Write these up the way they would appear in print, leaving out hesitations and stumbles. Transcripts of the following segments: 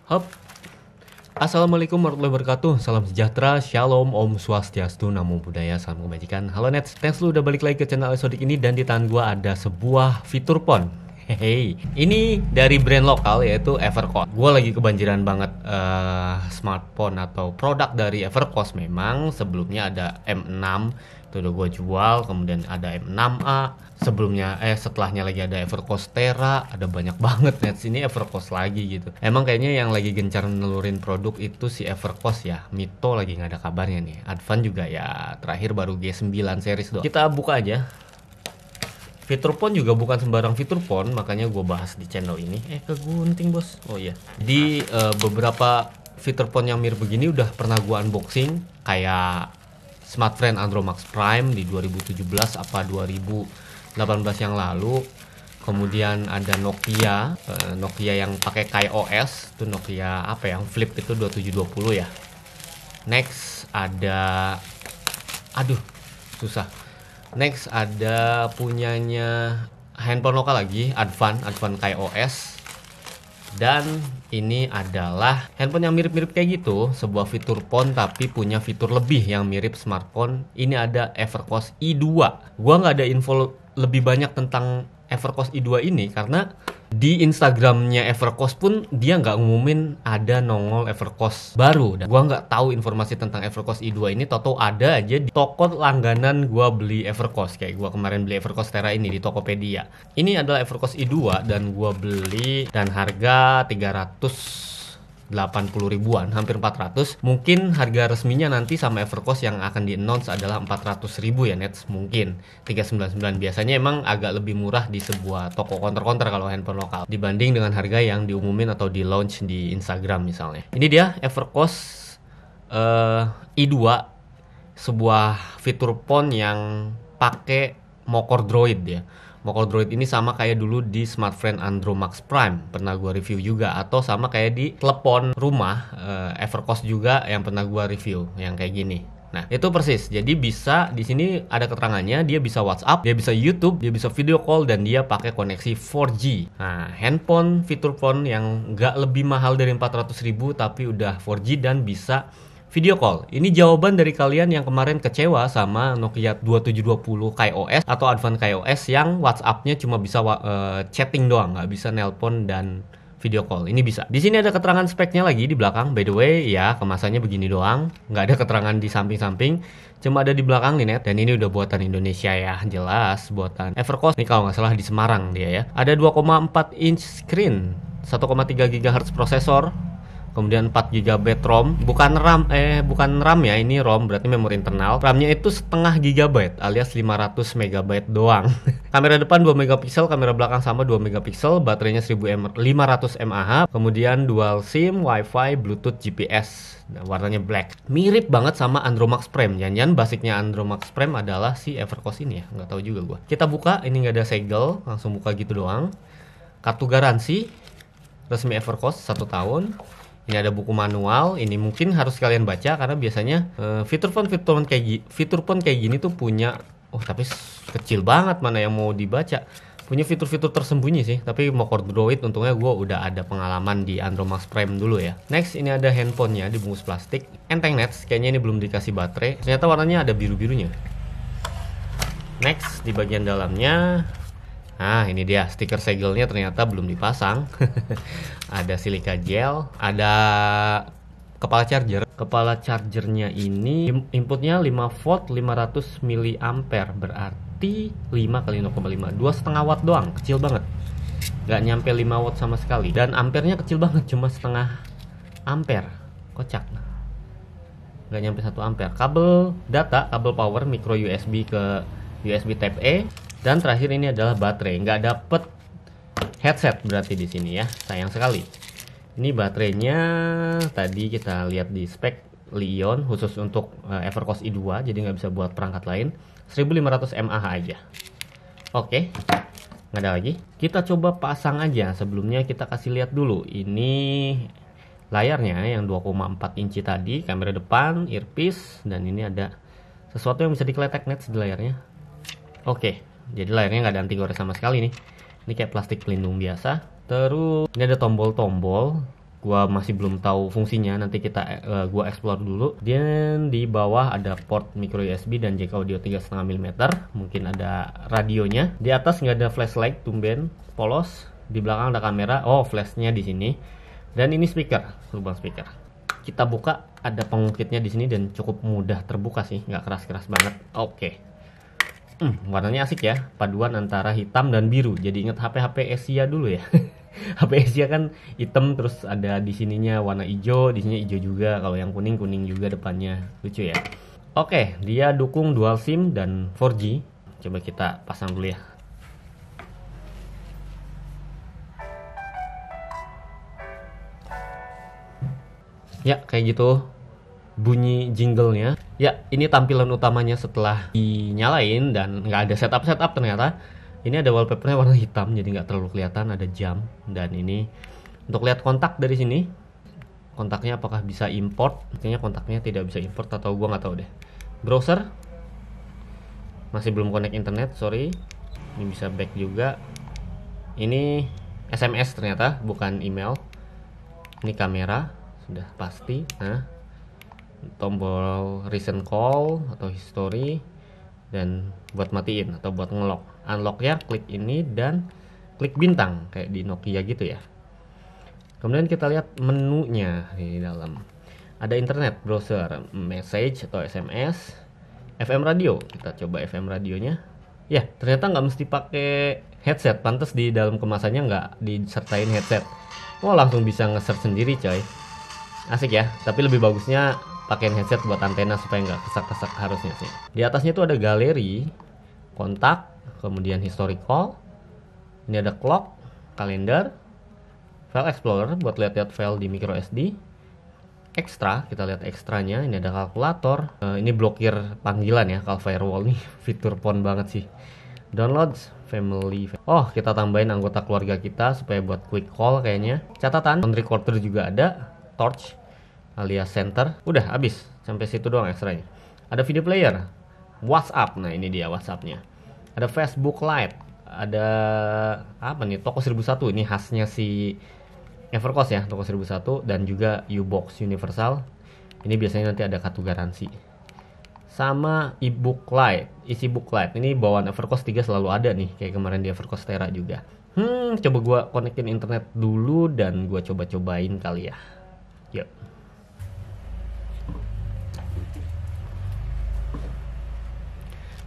Hop. Assalamualaikum warahmatullahi wabarakatuh. Salam sejahtera, shalom, om swastiastu, namo buddhaya, salam kebajikan. Halo Nets, thanks lu udah balik lagi ke channel Esodik ini. Dan di tangan gua ada sebuah fitur phone. Hehe, ini dari brand lokal yaitu Evercost. Gua lagi kebanjiran banget smartphone atau produk dari Evercost. Memang sebelumnya ada M6 itu udah gue jual, kemudian ada M6A, setelahnya lagi ada Evercost Tera, ada banyak banget. Net sini Evercost lagi gitu. Emang kayaknya yang lagi gencar nelurin produk itu si Evercost ya. Mito lagi nggak ada kabarnya nih. Advan juga ya terakhir baru G9 series doang. Kita buka aja. Fitur phone juga bukan sembarang fitur phone, makanya gue bahas di channel ini. Kegunting bos. Oh iya. Di beberapa fitur phone yang mirip begini udah pernah gue unboxing, kayak Smartfren Andromax Prime di 2017 apa 2018 yang lalu. Kemudian ada Nokia, Nokia yang pakai KaiOS, itu Nokia apa yang flip itu 2720 ya. Next ada, Next ada punyanya handphone lokal lagi, Advan KaiOS. Dan ini adalah handphone yang mirip-mirip kayak gitu, sebuah fitur phone tapi punya fitur lebih yang mirip smartphone. Ini ada Evercost i2. Gua nggak ada info lebih banyak tentang Evercost i2 ini karena di Instagramnya Evercost pun dia nggak ngumumin ada nongol Evercost baru. Dan gua nggak tahu informasi tentang Evercost i2 ini. Toto ada aja di toko langganan gua beli Evercost, kayak gua kemarin beli Evercost Tera ini di Tokopedia. Ini adalah Evercost i2 dan gua beli dan harga 380 ribuan, hampir 400. Mungkin harga resminya nanti sama Evercost yang akan di-announce adalah 400 ribu ya Nets, mungkin 399. Biasanya emang agak lebih murah di sebuah toko counter-counter kalau handphone lokal dibanding dengan harga yang diumumin atau di launch di Instagram misalnya. Ini dia Evercost i2, sebuah fitur phone yang pakai Mocore Droid ya. Mocore Droid ini sama kayak dulu di Smartfren Andromax Prime, pernah gua review juga, atau sama kayak di telepon rumah Evercost juga yang pernah gua review yang kayak gini. Nah, itu persis. Jadi bisa di sini ada keterangannya, dia bisa WhatsApp, dia bisa YouTube, dia bisa video call, dan dia pakai koneksi 4G. Nah, handphone fitur phone yang nggak lebih mahal dari 400 ribu tapi udah 4G dan bisa video call. Ini jawaban dari kalian yang kemarin kecewa sama Nokia 2720 KaiOS atau Advan KaiOS yang WhatsApp-nya cuma bisa chatting doang, nggak bisa nelpon dan video call. Ini bisa. Di sini ada keterangan speknya lagi di belakang. By the way, ya kemasannya begini doang, nggak ada keterangan di samping-samping, cuma ada di belakang nih Net. Dan ini udah buatan Indonesia ya, jelas buatan Evercost. Ini kalau nggak salah di Semarang dia ya. Ada 2,4 inch screen, 1,3 GHz prosesor. Kemudian 4 GB ROM, bukan RAM ya, ini ROM berarti memori internal. RAM-nya itu setengah GB alias 500 MB doang. Kamera depan 2 megapiksel, kamera belakang sama 2 megapiksel, baterainya 1500 mAh. Kemudian dual SIM, WiFi, Bluetooth, GPS. Nah, warnanya black. Mirip banget sama Andromax Prime. Jangan basicnya Andromax Prime adalah si Evercost ini ya, nggak tahu juga gua. Kita buka, ini nggak ada segel, langsung buka gitu doang. Kartu garansi resmi Evercost 1 tahun. Ini ada buku manual, ini mungkin harus kalian baca karena biasanya fitur phone kayak gini tuh punya, tapi kecil banget, mana yang mau dibaca. Punya fitur-fitur tersembunyi sih, tapi Mocore Droid untungnya gue udah ada pengalaman di Andromax Prime dulu ya. Next, ini ada handphonenya dibungkus plastik, enteng Nets, kayaknya ini belum dikasih baterai. Ternyata warnanya ada biru-birunya. Next, di bagian dalamnya, nah ini dia stiker segelnya ternyata belum dipasang. Ada silika gel, ada kepala charger. Kepala chargernya ini inputnya 5 volt 500 mAh, berarti 5 kali 0,5, 2,5 watt doang, kecil banget, nggak nyampe 5 watt sama sekali. Dan ampernya kecil banget, cuma setengah ampere, kocak, nggak nyampe 1 ampere. Kabel data, kabel power micro USB ke USB Type A. Dan terakhir ini adalah baterai, nggak dapet headset berarti di sini ya, sayang sekali. Ini baterainya tadi kita lihat di spek Li-ion khusus untuk Evercost i2, jadi nggak bisa buat perangkat lain. 1500 mAh aja. Oke, nggak ada lagi. Kita coba pasang aja. Sebelumnya kita kasih lihat dulu. Ini layarnya yang 2,4 inci tadi, kamera depan, earpiece, dan ini ada sesuatu yang bisa dikeletek Nets di layarnya. Oke. Jadi layarnya nggak ada anti gores sama sekali nih. Ini kayak plastik pelindung biasa. Terus ini ada tombol-tombol. Gua masih belum tahu fungsinya, nanti gua explore dulu. Dan di bawah ada port micro USB dan jack audio 3,5 mm, mungkin ada radionya. Di atas nggak ada flashlight, tumben, polos. Di belakang ada kamera, flashnya di sini. Dan ini speaker, lubang speaker. Kita buka, ada pengungkitnya di sini dan cukup mudah terbuka sih, nggak keras-keras banget. Oke. Warnanya asik ya, paduan antara hitam dan biru. Jadi ingat HP Asia dulu ya. HP Asia kan hitam terus ada di sininya warna hijau, di sini hijau juga. Kalau yang kuning juga depannya, lucu ya. Oke, dia dukung dual SIM dan 4G. Coba kita pasang dulu ya. Ya, kayak gitu bunyi jinglenya. Ya, ini tampilan utamanya setelah dinyalain dan nggak ada setup ternyata. Ini ada wallpapernya warna hitam, jadi nggak terlalu kelihatan. Ada jam dan ini untuk lihat kontak dari sini. Kontaknya apakah bisa import? Kayaknya kontaknya tidak bisa import atau gua nggak tahu deh. Browser masih belum connect internet, sorry. Ini bisa back juga. Ini SMS ternyata, bukan email. Ini kamera, sudah pasti. Nah, tombol recent call atau history, dan buat matiin atau buat ngelock. Unlock ya, klik ini dan klik bintang kayak di Nokia gitu ya. Kemudian kita lihat menunya di dalam. Ada internet, browser, message atau SMS, FM radio. Kita coba FM radionya. Ya, ternyata nggak mesti pakai headset. Pantes di dalam kemasannya nggak disertain headset. Langsung bisa nge-search sendiri coy. Asik ya, tapi lebih bagusnya pakai headset buat antena supaya nggak kesak-kesak harusnya sih. Di atasnya tuh ada galeri, kontak, kemudian historical. Ini ada clock, kalender, file explorer buat lihat-lihat file di micro SD. Extra, kita lihat ekstranya. Ini ada kalkulator. Ini blokir panggilan ya, kalau firewall nih fitur pon banget sih. Downloads, family. Kita tambahin anggota keluarga kita supaya buat quick call kayaknya. Catatan, on recorder juga ada, torch alias center. Udah habis, sampai situ doang ekstranya. Ada video player, WhatsApp. Nah, ini dia WhatsAppnya. Ada Facebook Live, ada apa nih, Toko 1001. Ini khasnya si Evercost ya, Toko 1001. Dan juga U-Box Universal. Ini biasanya nanti ada kartu garansi. Sama e-book Lite, isi book Lite. Ini bawaan Evercost 3 selalu ada nih, kayak kemarin di Evercost Tera juga. Coba gua konekin internet dulu dan gua coba-cobain kali ya. Yuk.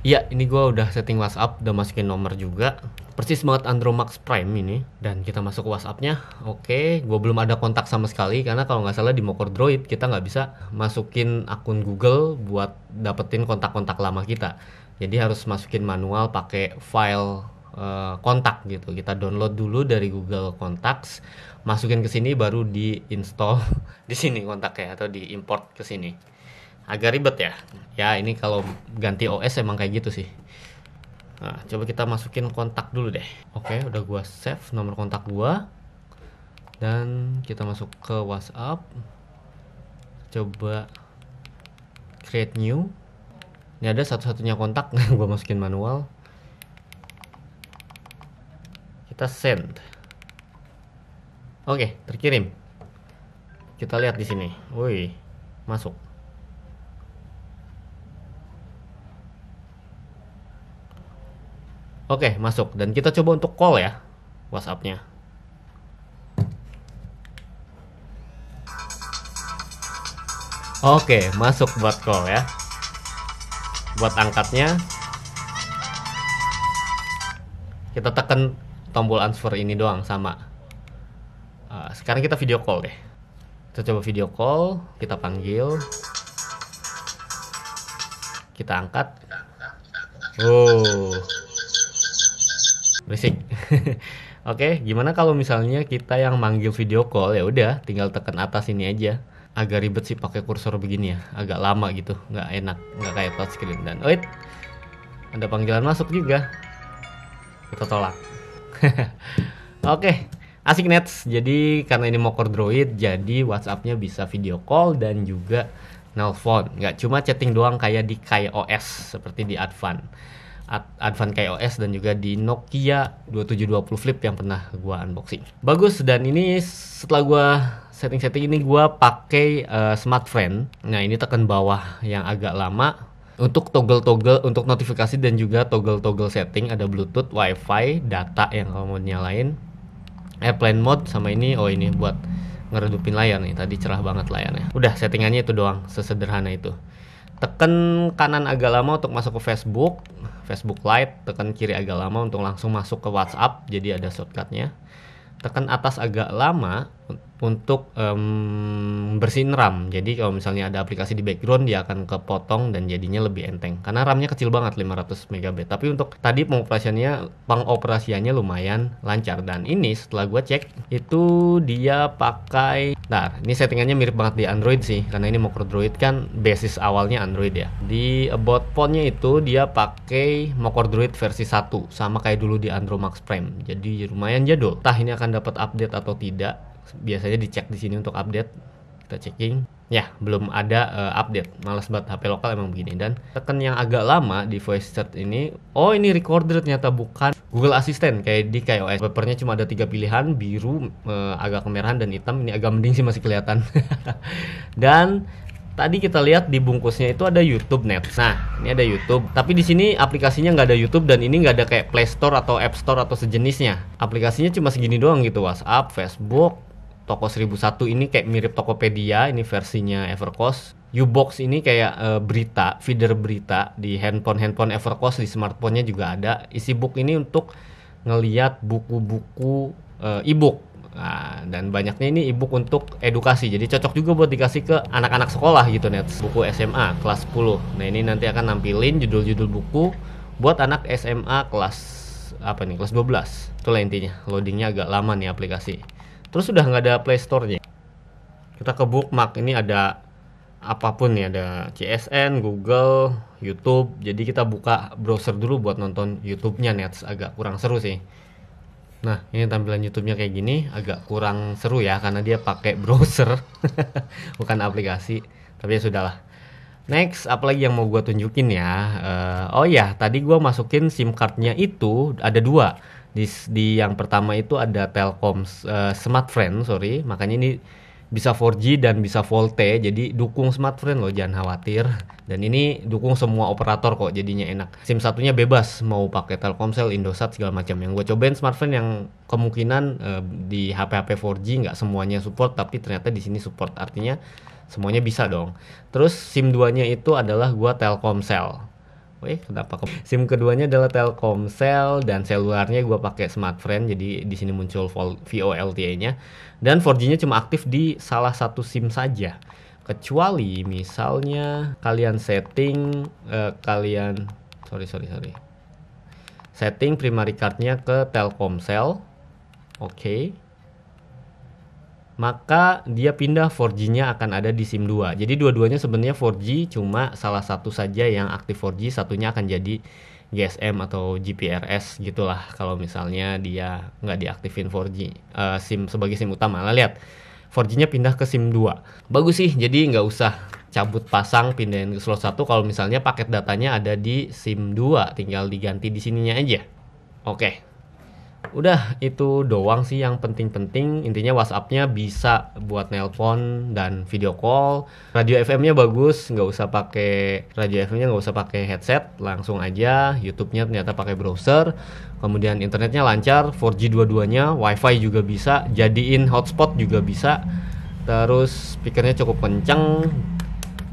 Iya, ini gue udah setting WhatsApp, udah masukin nomor juga. Persis banget Andromax Prime ini. Dan kita masuk ke WhatsAppnya. Oke, gue belum ada kontak sama sekali. Karena kalau nggak salah di Mokor Droid kita nggak bisa masukin akun Google buat dapetin kontak-kontak lama kita. Jadi harus masukin manual pakai file kontak gitu. Kita download dulu dari Google Contacts, masukin ke sini baru di-install di sini kontaknya atau di-import ke sini. Agak ribet ya. Ya, ini kalau ganti OS emang kayak gitu sih. Nah, coba kita masukin kontak dulu deh. Oke, udah gua save nomor kontak gua. Dan kita masuk ke WhatsApp. Coba create new. Ini ada satu-satunya kontak gua masukin manual. Kita send. Oke, terkirim. Kita lihat di sini. Woi, masuk. Oke, masuk. Dan kita coba untuk call ya WhatsApp-nya. Oke, masuk buat call ya. Buat angkatnya, kita tekan tombol answer ini doang sama. Sekarang kita video call deh. Kita coba video call, kita panggil. Kita angkat. Berisik. Oke, gimana kalau misalnya kita yang manggil video call? Ya udah, tinggal tekan atas ini aja. Agak ribet sih pakai kursor begini ya, agak lama gitu, nggak enak, nggak kayak touchscreen. Dan ada panggilan masuk juga. Kita tolak. Oke, asik nets. Jadi karena ini Mokor Droid, jadi WhatsApp-nya bisa video call dan juga nelpon. Nggak cuma chatting doang kayak di KaiOS seperti di Advan KaiOS dan juga di Nokia 2720 Flip yang pernah gua unboxing. Bagus, dan ini setelah gua setting-setting ini gue pakai Smart Friend. Nah ini tekan bawah yang agak lama. Untuk toggle-toggle untuk notifikasi dan juga toggle-toggle setting ada Bluetooth, Wi-Fi, data yang kamu mau nyalain, airplane mode sama ini ini buat ngeredupin layar nih. Tadi cerah banget layarnya. Udah settingannya itu doang, sesederhana itu. Tekan kanan agak lama untuk masuk ke Facebook Lite, tekan kiri agak lama untuk langsung masuk ke WhatsApp, jadi ada shortcutnya. Tekan atas agak lama untuk bersihin RAM. Jadi kalau misalnya ada aplikasi di background dia akan kepotong dan jadinya lebih enteng. Karena RAM-nya kecil banget 500 MB. Tapi untuk tadi pengoperasiannya lumayan lancar. Dan ini setelah gue cek itu dia pakai. Nah, ini settingannya mirip banget di Android sih. Karena ini Mokor Droid kan basis awalnya Android ya. Di about phone-nya itu dia pakai Mokor Droid versi 1 sama kayak dulu di Andromax Prime. Jadi lumayan jadul. Entah ini akan dapat update atau tidak. Biasanya dicek di sini untuk update. Kita checking. Ya, belum ada update. Males banget HP lokal emang begini. Dan tekan yang agak lama di voice chat ini. Oh, ini recorder ternyata bukan Google Assistant kayak di KaiOS. Wallpapernya cuma ada 3 pilihan, biru, agak kemerahan dan hitam. Ini agak mending sih masih kelihatan. Dan tadi kita lihat di bungkusnya itu ada YouTube Net. Nah, ini ada YouTube. Tapi di sini aplikasinya nggak ada YouTube dan ini nggak ada kayak Play Store atau App Store atau sejenisnya. Aplikasinya cuma segini doang gitu. WhatsApp, Facebook, Toko 1001 ini kayak mirip Tokopedia. Ini versinya Evercost. Ubox ini kayak berita, feeder berita di handphone Evercost, di smartphone-nya juga ada. Isi book ini untuk ngeliat buku-buku e-book. Nah, dan banyaknya ini e-book untuk edukasi. Jadi cocok juga buat dikasih ke anak-anak sekolah gitu net. Buku SMA kelas 10. Nah, ini nanti akan nampilin judul-judul buku buat anak SMA kelas kelas 12. Itulah intinya. Loadingnya agak lama nih aplikasi. Terus sudah nggak ada Play Store-nya. Kita ke bookmark, ini ada apapun nih, ada CSN, Google, YouTube. Jadi kita buka browser dulu buat nonton YouTube-nya net. Agak kurang seru sih. Nah, ini tampilan YouTube-nya kayak gini, agak kurang seru ya karena dia pakai browser bukan aplikasi. Tapi ya sudahlah. Next, apalagi yang mau gue tunjukin ya. Tadi gue masukin SIM card-nya itu ada 2. Di yang pertama itu ada Telkom Smart Friend, makanya ini bisa 4G dan bisa VoLTE, jadi dukung Smart Friend loh, jangan khawatir. Dan ini dukung semua operator kok, jadinya enak. SIM satunya bebas, mau pakai Telkomsel, Indosat segala macam. Yang gue cobain Smart Friend yang kemungkinan di HP-HP 4G nggak semuanya support, tapi ternyata di sini support, artinya semuanya bisa dong. Terus SIM 2-nya itu adalah gue Telkomsel. Kenapa? SIM keduanya adalah Telkomsel dan selularnya gue pakai Smart Friend, jadi di sini muncul VoLTE-nya. Dan 4G-nya cuma aktif di salah satu SIM saja. Kecuali misalnya kalian setting setting primary card-nya ke Telkomsel. Oke. Maka dia pindah 4G-nya akan ada di SIM 2. Jadi dua-duanya sebenarnya 4G, cuma salah satu saja yang aktif 4G, satunya akan jadi GSM atau GPRS gitulah kalau misalnya dia nggak diaktifin 4G SIM sebagai SIM utama. Nah, lihat 4G-nya pindah ke SIM 2. Bagus sih, jadi nggak usah cabut pasang pindahin ke slot 1 kalau misalnya paket datanya ada di SIM 2, tinggal diganti di sininya aja. Oke. Udah itu doang sih yang penting-penting. Intinya WhatsApp-nya bisa buat nelpon dan video call. Radio FM-nya bagus, nggak usah pakai radio FM-nya, nggak usah pakai headset, langsung aja. YouTube-nya ternyata pakai browser. Kemudian internetnya lancar, 4G dua-duanya, Wi-Fi juga bisa, jadiin hotspot juga bisa. Terus speakernya cukup kenceng.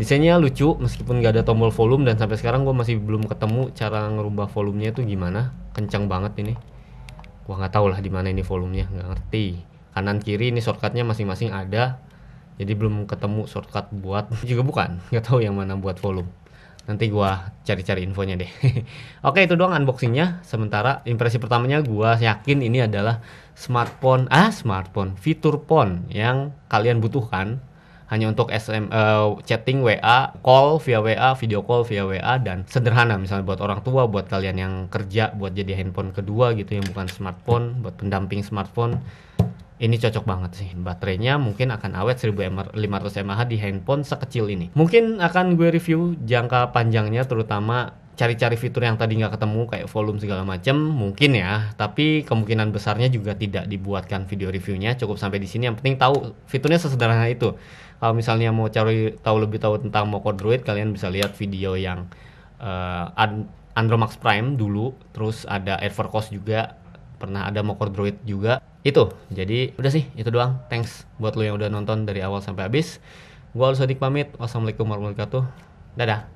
Desainnya lucu meskipun nggak ada tombol volume, dan sampai sekarang gue masih belum ketemu cara ngerubah volumenya itu gimana. Kenceng banget ini. Gua nggak tahu lah di mana ini volumenya, nggak ngerti. Kanan kiri ini shortcutnya masing-masing ada, jadi belum ketemu shortcut buat juga bukan, nggak tahu yang mana buat volume. Nanti gua cari-cari infonya deh. Oke, itu doang unboxingnya. Sementara impresi pertamanya gua yakin ini adalah smartphone fitur phone yang kalian butuhkan hanya untuk chatting WA, call via WA, video call via WA, dan sederhana misalnya buat orang tua, buat kalian yang kerja, buat jadi handphone kedua gitu yang bukan smartphone, buat pendamping smartphone. Ini cocok banget sih. Baterainya mungkin akan awet 1500 mAh di handphone sekecil ini. Mungkin akan gue review jangka panjangnya, terutama cari-cari fitur yang tadi nggak ketemu kayak volume segala macam mungkin ya, tapi kemungkinan besarnya juga tidak dibuatkan video reviewnya. Cukup sampai di sini, yang penting tahu fiturnya sesederhana itu. Kalau misalnya mau cari lebih tahu tentang Mocha Droid, kalian bisa lihat video yang Andromax Prime dulu, terus ada Evercost juga, pernah ada Mocha Droid juga. Itu, jadi udah sih, itu doang. Thanks buat lo yang udah nonton dari awal sampai habis. Gua Alus Sodik pamit. Wassalamualaikum warahmatullahi wabarakatuh. Dadah.